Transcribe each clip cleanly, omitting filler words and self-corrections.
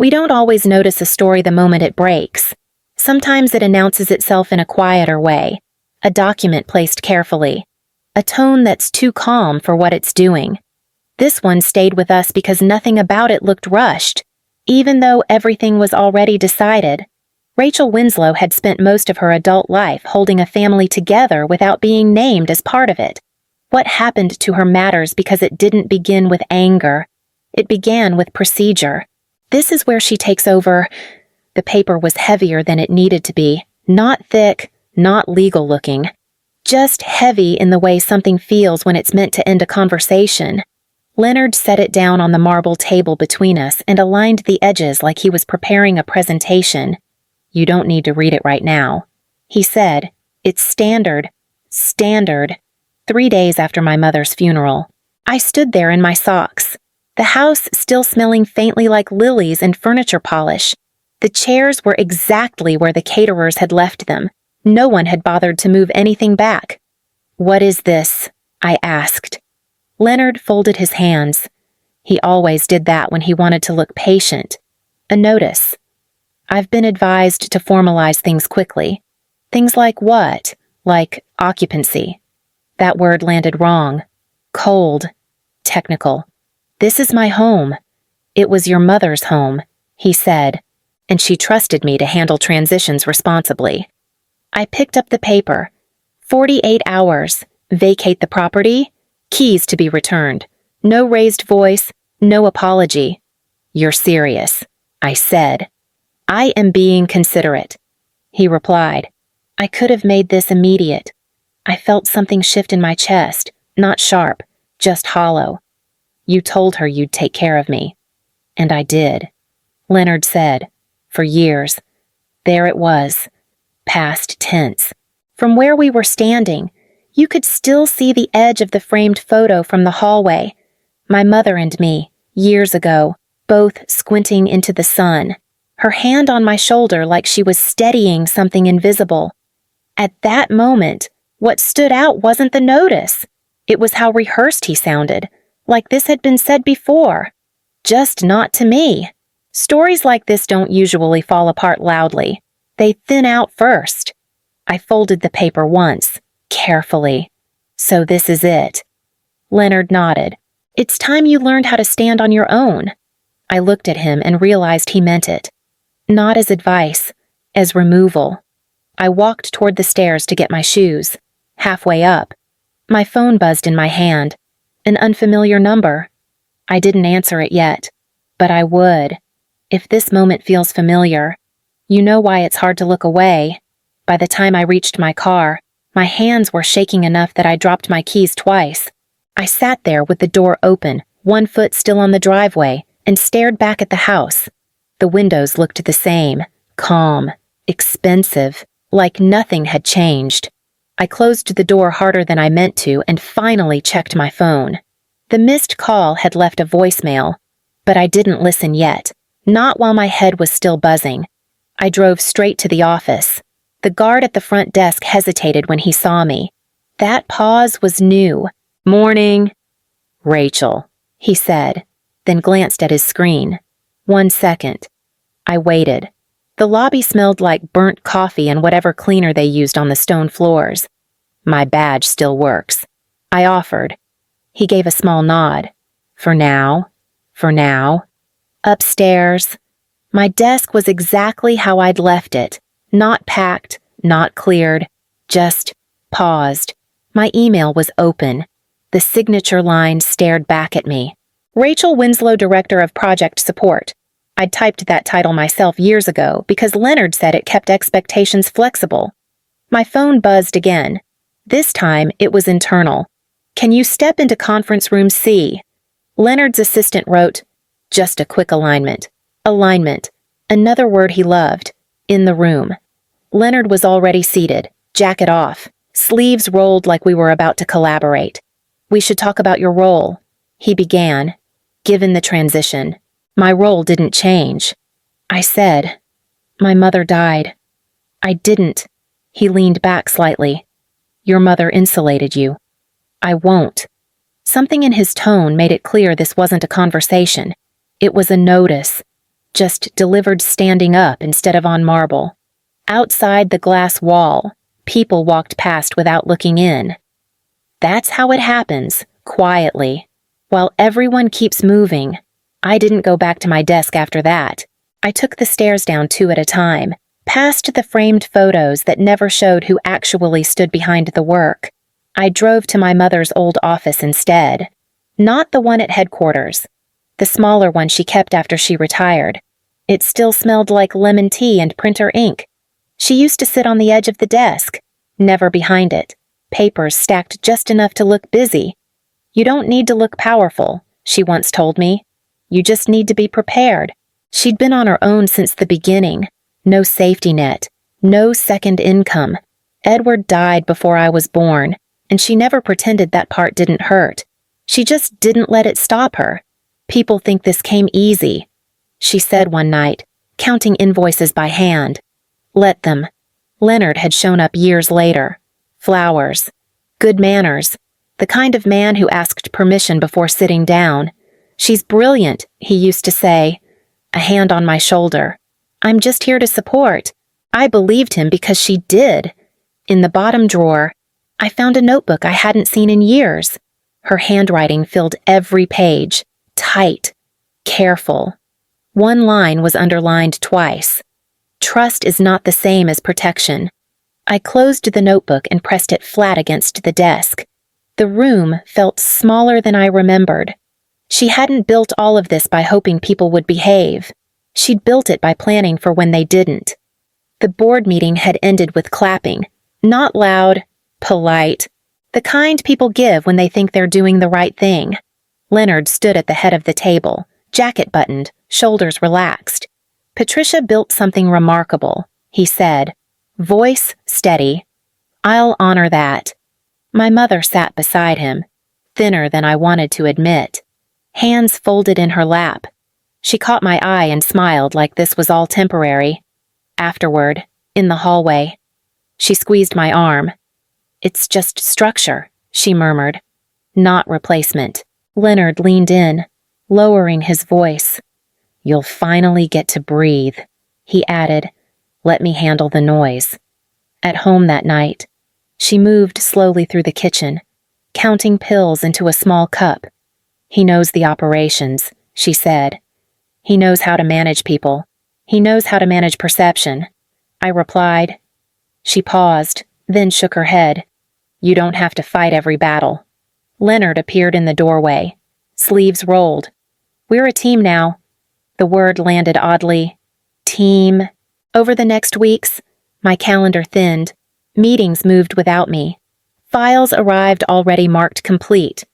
We don't always notice a story the moment it breaks. Sometimes it announces itself in a quieter way, a document placed carefully, a tone that's too calm for what it's doing. This one stayed with us because nothing about it looked rushed, even though everything was already decided. Rachel Winslow had spent most of her adult life holding a family together without being named as part of it. What happened to her matters because it didn't begin with anger. It began with procedure. This is where she takes over. The paper was heavier than it needed to be, not thick, not legal-looking. Just heavy in the way something feels when it's meant to end a conversation. Leonard set it down on the marble table between us and aligned the edges like he was preparing a presentation. "You don't need to read it right now," he said. "It's standard. 3 days after my mother's funeral. I stood there in my socks. The house still smelling faintly like lilies and furniture polish. The chairs were exactly where the caterers had left them. No one had bothered to move anything back. "What is this?" I asked. Leonard folded his hands. He always did that when he wanted to look patient. "A notice. I've been advised to formalize things quickly." "Things like what?" "Like occupancy." That word landed wrong. Cold. Technical. "This is my home." "It was your mother's home," he said, and she trusted me to handle transitions responsibly. I picked up the paper. 48 hours. Vacate the property. Keys to be returned. No raised voice. No apology. "You're serious," I said. "I am being considerate," he replied. I could have made this immediate. I felt something shift in my chest, not sharp, just hollow. "You told her you'd take care of me." "And I did," Leonard said. "For years." There it was. Past tense. From where we were standing, you could still see the edge of the framed photo from the hallway. My mother and me, years ago, both squinting into the sun, her hand on my shoulder like she was steadying something invisible. At that moment, what stood out wasn't the notice. It was how rehearsed he sounded, like this had been said before. Just not to me. Stories like this don't usually fall apart loudly. They thin out first. I folded the paper once, carefully. "So this is it." Leonard nodded. "It's time you learned how to stand on your own." I looked at him and realized he meant it. Not as advice, as removal. I walked toward the stairs to get my shoes. Halfway up, my phone buzzed in my hand. An unfamiliar number. I didn't answer it yet, but I would. If this moment feels familiar, you know why it's hard to look away. By the time I reached my car, my hands were shaking enough that I dropped my keys twice. I sat there with the door open, one foot still on the driveway, and stared back at the house. The windows looked the same, calm, expensive, like nothing had changed. I closed the door harder than I meant to and finally checked my phone. The missed call had left a voicemail, but I didn't listen yet, not while my head was still buzzing. I drove straight to the office. The guard at the front desk hesitated when he saw me. That pause was new. "Morning." "Rachel," he said, then glanced at his screen. 1 second. I waited. The lobby smelled like burnt coffee and whatever cleaner they used on the stone floors. "My badge still works," I offered. He gave a small nod. For now. Upstairs. My desk was exactly how I'd left it. Not packed, not cleared, just paused. My email was open. The signature line stared back at me. Rachel Winslow, Director of Project Support. I'd typed that title myself years ago because Leonard said it kept expectations flexible. My phone buzzed again. This time, it was internal. "Can you step into conference room C?" Leonard's assistant wrote, "Just a quick alignment." Alignment. Another word he loved. In the room. Leonard was already seated, jacket off, sleeves rolled like we were about to collaborate. "We should talk about your role," he began. "Given the transition, my role didn't change." I said, "My mother died." "I didn't." He leaned back slightly. "Your mother insulated you." "I won't." Something in his tone made it clear this wasn't a conversation. It was a notice. just delivered standing up instead of on marble. Outside the glass wall, people walked past without looking in. That's how it happens, quietly. While everyone keeps moving, I didn't go back to my desk after that. I took the stairs down 2 at a time, past the framed photos that never showed who actually stood behind the work. I drove to my mother's old office instead. Not the one at headquarters. The smaller one she kept after she retired. It still smelled like lemon tea and printer ink. She used to sit on the edge of the desk, never behind it, papers stacked just enough to look busy. You don't need to look powerful, she once told me. You just need to be prepared. She'd been on her own since the beginning. No safety net, no second income. Edward died before I was born, and she never pretended that part didn't hurt. She just didn't let it stop her. People think this came easy, she said one night, counting invoices by hand. Let them. Leonard had shown up years later. Flowers. Good manners. The kind of man who asked permission before sitting down. She's brilliant, he used to say. A hand on my shoulder. I'm just here to support. I believed him because she did. In the bottom drawer, I found a notebook I hadn't seen in years. Her handwriting filled every page. Tight. Careful. One line was underlined twice. Trust is not the same as protection. I closed the notebook and pressed it flat against the desk. The room felt smaller than I remembered. She hadn't built all of this by hoping people would behave. She'd built it by planning for when they didn't. The board meeting had ended with clapping. Not loud, polite. The kind people give when they think they're doing the right thing. Leonard stood at the head of the table, jacket buttoned, shoulders relaxed. Patricia built something remarkable, he said. Voice steady. I'll honor that. My mother sat beside him, thinner than I wanted to admit. Hands folded in her lap. She caught my eye and smiled like this was all temporary. Afterward, in the hallway, she squeezed my arm. It's just structure, she murmured. Not replacement. Leonard leaned in, lowering his voice. You'll finally get to breathe, he added. Let me handle the noise. At home that night, she moved slowly through the kitchen, counting pills into a small cup. He knows the operations, she said. He knows how to manage people. He knows how to manage perception. I replied. She paused, then shook her head. You don't have to fight every battle. Leonard appeared in the doorway. Sleeves rolled. We're a team now. The word landed oddly. Team. Over the next weeks, my calendar thinned. Meetings moved without me. Files arrived already marked complete.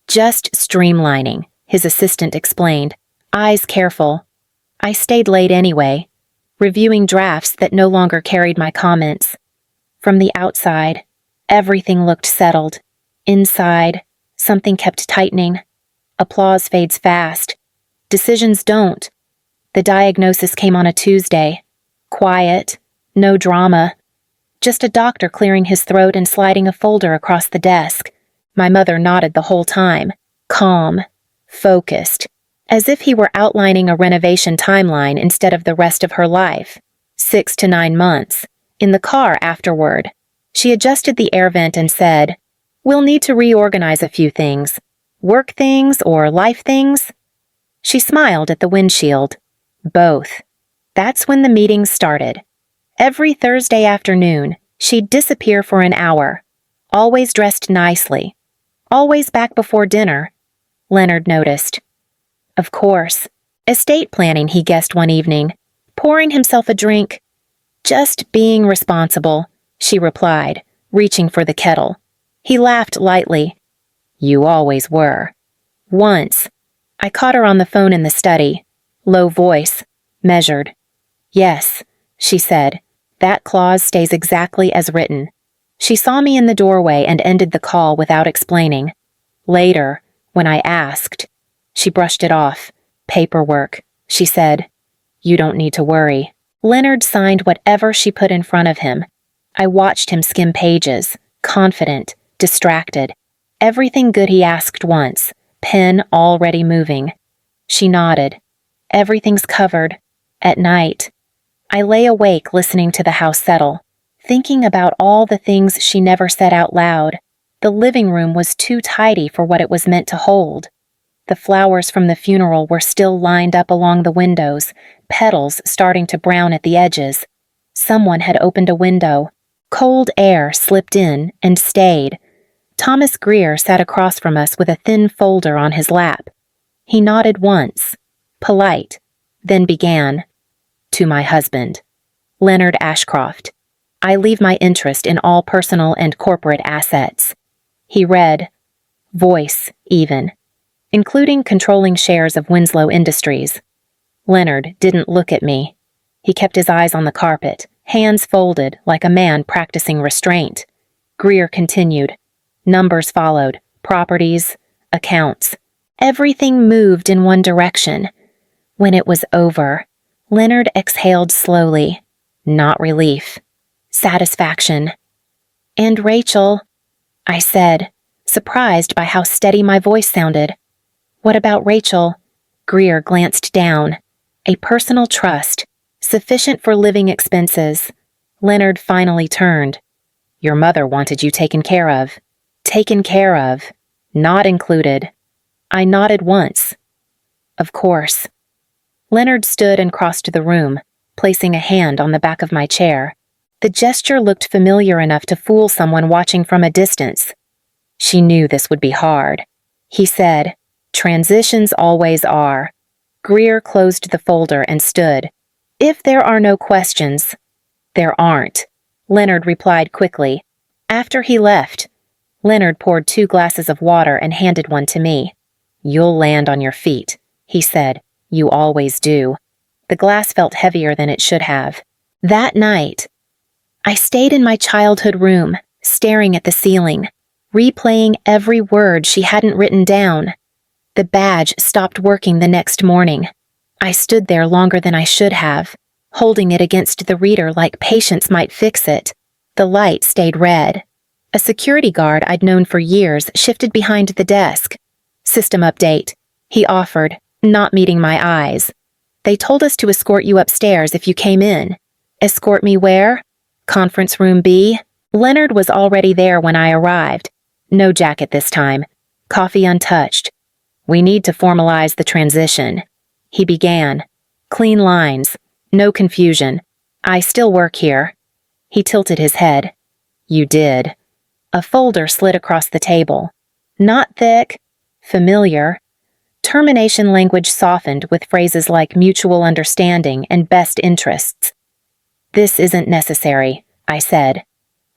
Just streamlining, his assistant explained, eyes careful. I stayed late anyway, reviewing drafts that no longer carried my comments. From the outside, everything looked settled. Inside, something kept tightening. Applause fades fast. Decisions don't. The diagnosis came on a Tuesday. Quiet, no drama. Just a doctor clearing his throat and sliding a folder across the desk. My mother nodded the whole time, calm, focused, as if he were outlining a renovation timeline instead of the rest of her life. 6 to 9 months. In the car afterward, she adjusted the air vent and said, We'll need to reorganize a few things. Work things or life things? She smiled at the windshield. Both. That's when the meetings started. Every Thursday afternoon, she'd disappear for an hour, always dressed nicely, always back before dinner. Leonard noticed. Of course. Estate planning, he guessed one evening, pouring himself a drink. Just being responsible, she replied, reaching for the kettle. He laughed lightly. You always were. Once, I caught her on the phone in the study. Low voice, measured. Yes, she said. That clause stays exactly as written. She saw me in the doorway and ended the call without explaining. Later, when I asked, she brushed it off. Paperwork, she said. You don't need to worry. Leonard signed whatever she put in front of him. I watched him skim pages, confident, distracted. Everything good he asked once, pen already moving. She nodded. Everything's covered. At night, I lay awake listening to the house settle, thinking about all the things she never said out loud. The living room was too tidy for what it was meant to hold. The flowers from the funeral were still lined up along the windows, petals starting to brown at the edges. Someone had opened a window. Cold air slipped in and stayed. Thomas Greer sat across from us with a thin folder on his lap. He nodded once, polite, then began. To my husband, Leonard Ashcroft. I leave my interest in all personal and corporate assets. He read, voice, even, including controlling shares of Winslow Industries. Leonard didn't look at me. He kept his eyes on the carpet, hands folded like a man practicing restraint. Greer continued. Numbers followed, properties, accounts. Everything moved in one direction. When it was over, Leonard exhaled slowly. Not relief. Satisfaction. And Rachel, I said, surprised by how steady my voice sounded. What about Rachel? Greer glanced down. A personal trust, sufficient for living expenses. Leonard finally turned. Your mother wanted you taken care of. Taken care of. Not included. I nodded once. Of course. Leonard stood and crossed the room, placing a hand on the back of my chair. The gesture looked familiar enough to fool someone watching from a distance. She knew this would be hard. He said, transitions always are. Greer closed the folder and stood. If there are no questions. There aren't, Leonard replied quickly. After he left, Leonard poured 2 glasses of water and handed one to me. You'll land on your feet, he said. You always do. The glass felt heavier than it should have. That night, I stayed in my childhood room, staring at the ceiling, replaying every word she hadn't written down. The badge stopped working the next morning. I stood there longer than I should have, holding it against the reader like patience might fix it. The light stayed red. A security guard I'd known for years shifted behind the desk. System update, he offered, not meeting my eyes. They told us to escort you upstairs if you came in. Escort me where? Conference room B? Leonard was already there when I arrived. No jacket this time. Coffee untouched. We need to formalize the transition. He began. Clean lines. No confusion. I still work here. He tilted his head. You did. A folder slid across the table. Not thick. Familiar. Termination language softened with phrases like mutual understanding and best interests. This isn't necessary, I said.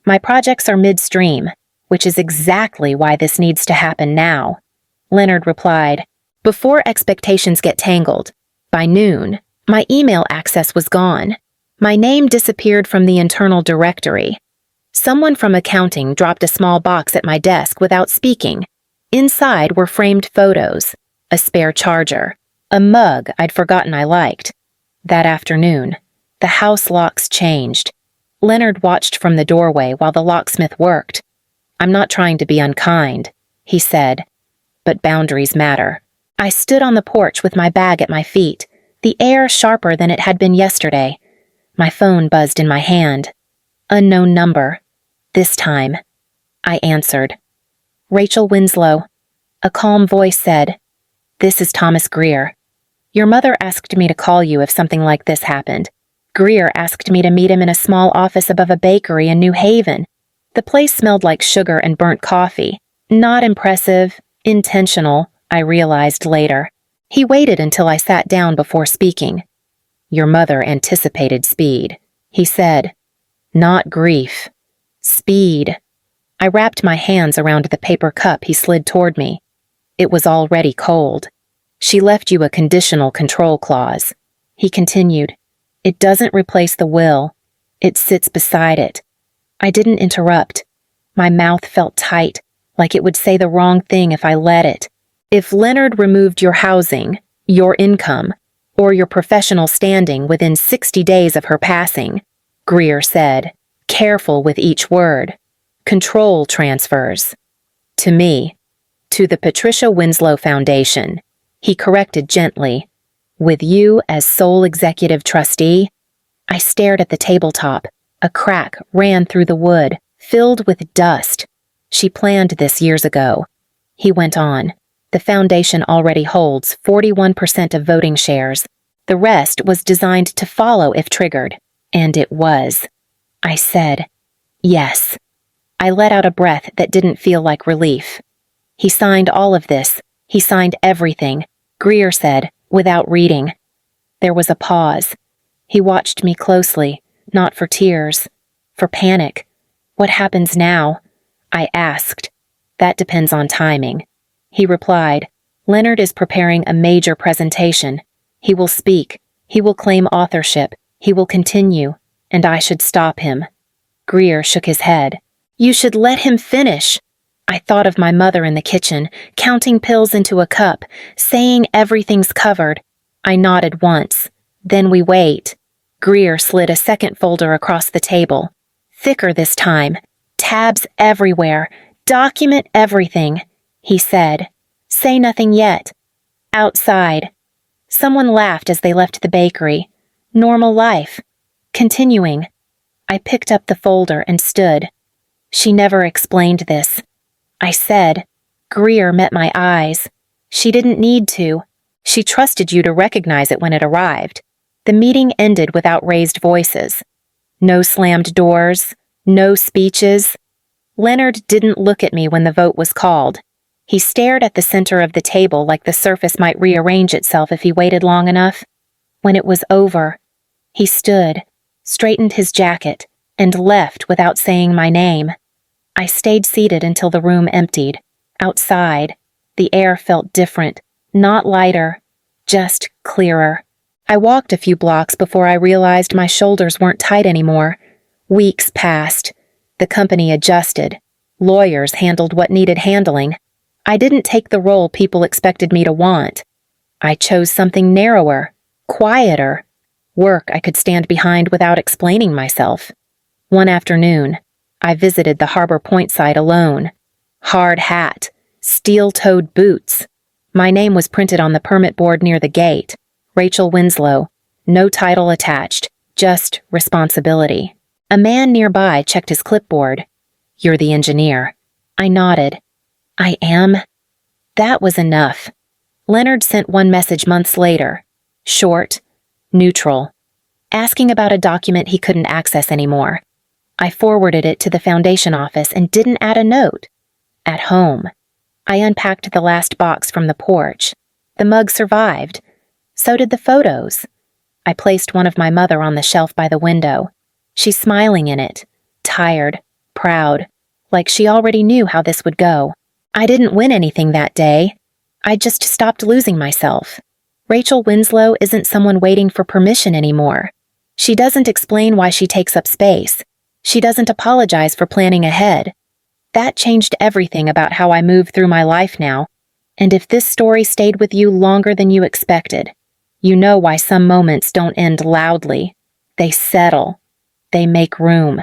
My projects are midstream, which is exactly why this needs to happen now. Leonard replied, before expectations get tangled. By noon, my email access was gone. My name disappeared from the internal directory. Someone from accounting dropped a small box at my desk without speaking. Inside were framed photos, a spare charger, a mug I'd forgotten I liked. That afternoon, the house locks changed. Leonard watched from the doorway while the locksmith worked. I'm not trying to be unkind, he said, but boundaries matter. I stood on the porch with my bag at my feet, the air sharper than it had been yesterday. My phone buzzed in my hand. Unknown number. This time. I answered. Rachel Winslow. A calm voice said, This is Thomas Greer. Your mother asked me to call you if something like this happened. Greer asked me to meet him in a small office above a bakery in New Haven. The place smelled like sugar and burnt coffee. Not impressive, intentional, I realized later. He waited until I sat down before speaking. Your mother anticipated speed, he said. Not grief. Speed. I wrapped my hands around the paper cup he slid toward me. It was already cold. She left you a conditional control clause. He continued. It doesn't replace the will. It sits beside it. I didn't interrupt. My mouth felt tight, like it would say the wrong thing if I let it. If Leonard removed your housing, your income, or your professional standing within 60 days of her passing, Greer said, careful with each word, control transfers. To me, to the Patricia Winslow Foundation, he corrected gently, With you as sole executive trustee? I stared at the tabletop. A crack ran through the wood, filled with dust. She planned this years ago. He went on. The foundation already holds 41% of voting shares. The rest was designed to follow if triggered. And it was. I said, yes. I let out a breath that didn't feel like relief. He signed all of this. He signed everything, Greer said, without reading. There was a pause. He watched me closely, not for tears, for panic. What happens now? I asked. That depends on timing. He replied, Leonard is preparing a major presentation. He will speak. He will claim authorship. He will continue, and I should stop him. Greer shook his head. You should let him finish. I thought of my mother in the kitchen, counting pills into a cup, saying everything's covered. I nodded once. Then we wait. Greer slid a second folder across the table. Thicker this time. Tabs everywhere. Document everything, he said. Say nothing yet. Outside. Someone laughed as they left the bakery. Normal life. Continuing. I picked up the folder and stood. She never explained this. I said. Greer met my eyes. She didn't need to. She trusted you to recognize it when it arrived. The meeting ended without raised voices. No slammed doors. No speeches. Leonard didn't look at me when the vote was called. He stared at the center of the table like the surface might rearrange itself if he waited long enough. When it was over, he stood, straightened his jacket, and left without saying my name. I stayed seated until the room emptied. Outside, the air felt different, not lighter, just clearer. I walked a few blocks before I realized my shoulders weren't tight anymore. Weeks passed. The company adjusted. Lawyers handled what needed handling. I didn't take the role people expected me to want. I chose something narrower, quieter, work I could stand behind without explaining myself. One afternoon, I visited the Harbor Point site alone. Hard hat, steel-toed boots. My name was printed on the permit board near the gate. Rachel Winslow. No title attached, just responsibility. A man nearby checked his clipboard. You're the engineer. I nodded. I am? That was enough. Leonard sent one message months later. Short, neutral. Asking about a document he couldn't access anymore. I forwarded it to the foundation office and didn't add a note. At home, I unpacked the last box from the porch. The mug survived. So did the photos. I placed one of my mother on the shelf by the window. She's smiling in it, tired, proud, like she already knew how this would go. I didn't win anything that day. I just stopped losing myself. Rachel Winslow isn't someone waiting for permission anymore. She doesn't explain why she takes up space. She doesn't apologize for planning ahead. That changed everything about how I move through my life now. And if this story stayed with you longer than you expected, you know why some moments don't end loudly. They settle. They make room.